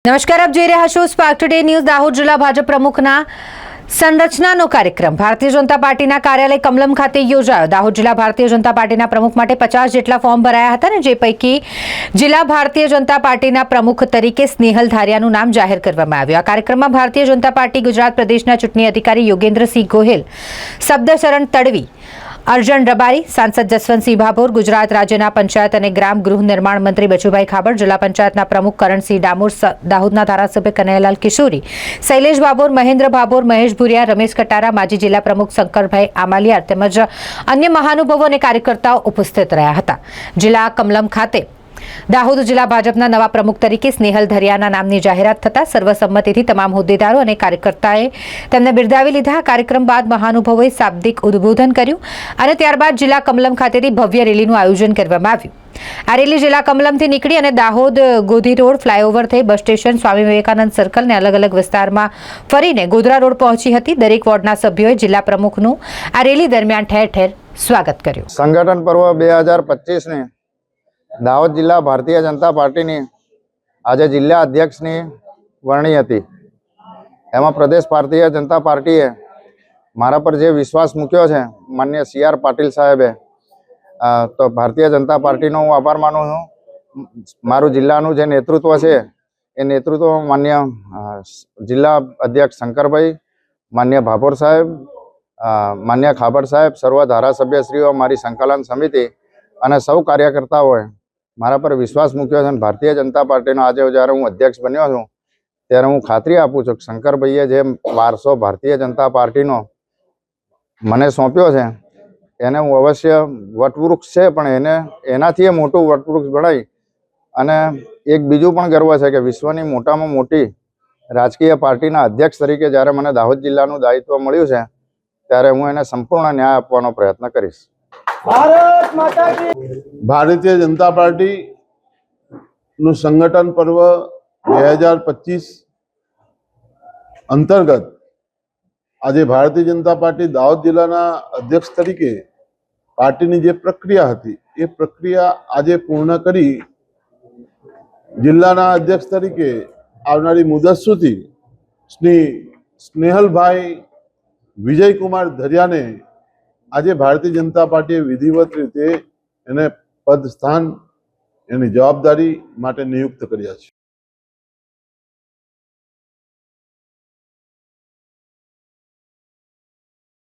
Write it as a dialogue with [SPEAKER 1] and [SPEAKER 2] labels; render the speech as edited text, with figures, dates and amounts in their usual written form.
[SPEAKER 1] નમસ્કાર, આપ જોઈ રહ્યા છો સ્પાર્ક ટુડે ન્યૂઝ। દાહોદ જિલ્લા ભાજપ પ્રમુખના સંરચનાનો કાર્યક્રમ ભારતીય જનતા પાર્ટીના કાર્યાલય કમલમ ખાતે યોજાયો। દાહોદ જિલ્લા ભારતીય જનતા પાર્ટીના પ્રમુખ માટે 50 જેટલા ફોર્મ ભરાયા હતા, જે પૈકી જિલ્લા ભારતીય જનતા પાર્ટીના પ્રમુખ તરીકે સ્નેહલ ધારિયાનું નામ જાહેર કરવામાં આવ્યું। આ કાર્યક્રમમાં ભારતીય જનતા પાર્ટી ગુજરાત પ્રદેશના ચૂંટણી અધિકારી યોગેન્દ્રસિંહ ગોહિલ, શબ્દશરણ તડવી, અર્જણ રબારી, સાંસદ જસવંતસિંહ ભાભોર, ગુજરાત રાજ્યના પંચાયત અને ગ્રામ ગૃહ નિર્માણ મંત્રી બચુભાઈ ખાબડ, જિલ્લા પંચાયતના પ્રમુખ કરણસિંહ ડામોર, દાહોદના ધારાસભ્ય કનૈયાલાલ કિશોરી, શૈલેષ ભાભોર, મહેન્દ્ર ભાભોર, મહેશ ભુરિયા, રમેશ કટારા, માજી જિલ્લા પ્રમુખ શંકરભાઈ આમાલિયાર તેમજ અન્ય મહાનુભાવો અને કાર્યકર્તાઓ ઉપસ્થિત રહ્યા હતા। જિલ્લા કમલમ ખાતે દાહોદ જિલ્લા ભાજપના નવા પ્રમુખ તરીકે સ્નેહલ ધારિયાના નામની જાહેરાત થતાં સર્વસંમતિથી તમામ હોદ્દેદારો અને કાર્યકર્તાએ તેમને બિરદાવી લીધા। કાર્યક્રમ બાદ મહાનુભાવોએ શાબ્દિક ઉદ્બોધન કર્યું અને ત્યારબાદ જિલ્લા કમલમ ખાતેથી ભવ્ય રેલીનું આયોજન કરવામાં આવ્યું। આ રેલી જિલ્લા કમલમથી નીકળી અને દાહોદ ગોધી રોડ, ફ્લાયઓવર થઈ bus station, Swami Vivekananda circle ને અલગ અલગ વિસ્તારમાં ફરીને ગોધરા રોડ પહોંચી હતી। દરેક વોર્ડના સભ્યોએ જિલ્લા પ્રમુખનું આ રેલી દરમિયાન ઠેર ઠેર સ્વાગત કર્યું।
[SPEAKER 2] સંગઠન પર્વ 2025 ને દાહોદ જિલ્લા ભારતીય જનતા પાર્ટીની આજે જિલ્લા અધ્યક્ષની વરણી હતી। એમાં પ્રદેશ ભારતીય જનતા પાર્ટીએ મારા પર જે વિશ્વાસ મૂક્યો છે માન્ય CR પાટીલ સાહેબે, તો ભારતીય જનતા પાર્ટીનો હું આભાર માનું છું। મારું જિલ્લાનું જે નેતૃત્વ છે એ નેતૃત્વ માન્ય જિલ્લા અધ્યક્ષ શંકરભાઈ, માન્ય ભાભોર સાહેબ, માન્ય ખાબડ સાહેબ, સર્વ ધારાસભ્યશ્રીઓ, મારી સંકલન સમિતિ અને સૌ કાર્યકર્તાઓએ મારા પર વિશ્વાસ મૂક્યો છે। ભારતીય જનતા પાર્ટીનો આજે જ્યારે હું અધ્યક્ષ બન્યો છું ત્યારે હું ખાતરી આપું છું કે શંકરભાઈએ જે વારસો ભારતીય જનતા પાર્ટીનો મને સોંપ્યો છે એને હું અવશ્ય વટવૃક્ષ છે પણ એનાથી મોટું વટવૃક્ષ બનાવી અને એક બીજું પણ ગર્વ છે કે વિશ્વની મોટામાં મોટી રાજકીય પાર્ટીના અધ્યક્ષ તરીકે જ્યારે મને દાહોદ જિલ્લાનું દાયિત્વ મળ્યું છે ત્યારે હું એને સંપૂર્ણ ન્યાય આપવાનો પ્રયત્ન કરીશ।
[SPEAKER 3] ભારતીય જનતા પાર્ટી નું સંગઠન પર્વ 2025 અંતર્ગત આજે ભારતીય જનતા પાર્ટી દાહોદ જિલ્લાના અધ્યક્ષ તરીકે પાર્ટીની જે પ્રક્રિયા હતી એ પ્રક્રિયા આજે પૂર્ણ કરી જિલ્લાના અધ્યક્ષ તરીકે આવનારી મુદત સુધી સ્નેહલભાઈ વિજયકુમાર ધરિયાને આજે ભારતીય જનતા પાર્ટીએ વિધિવત રીતે એને પદ સ્થાન એની જવાબદારી માટે નિયુક્ત કર્યા છે।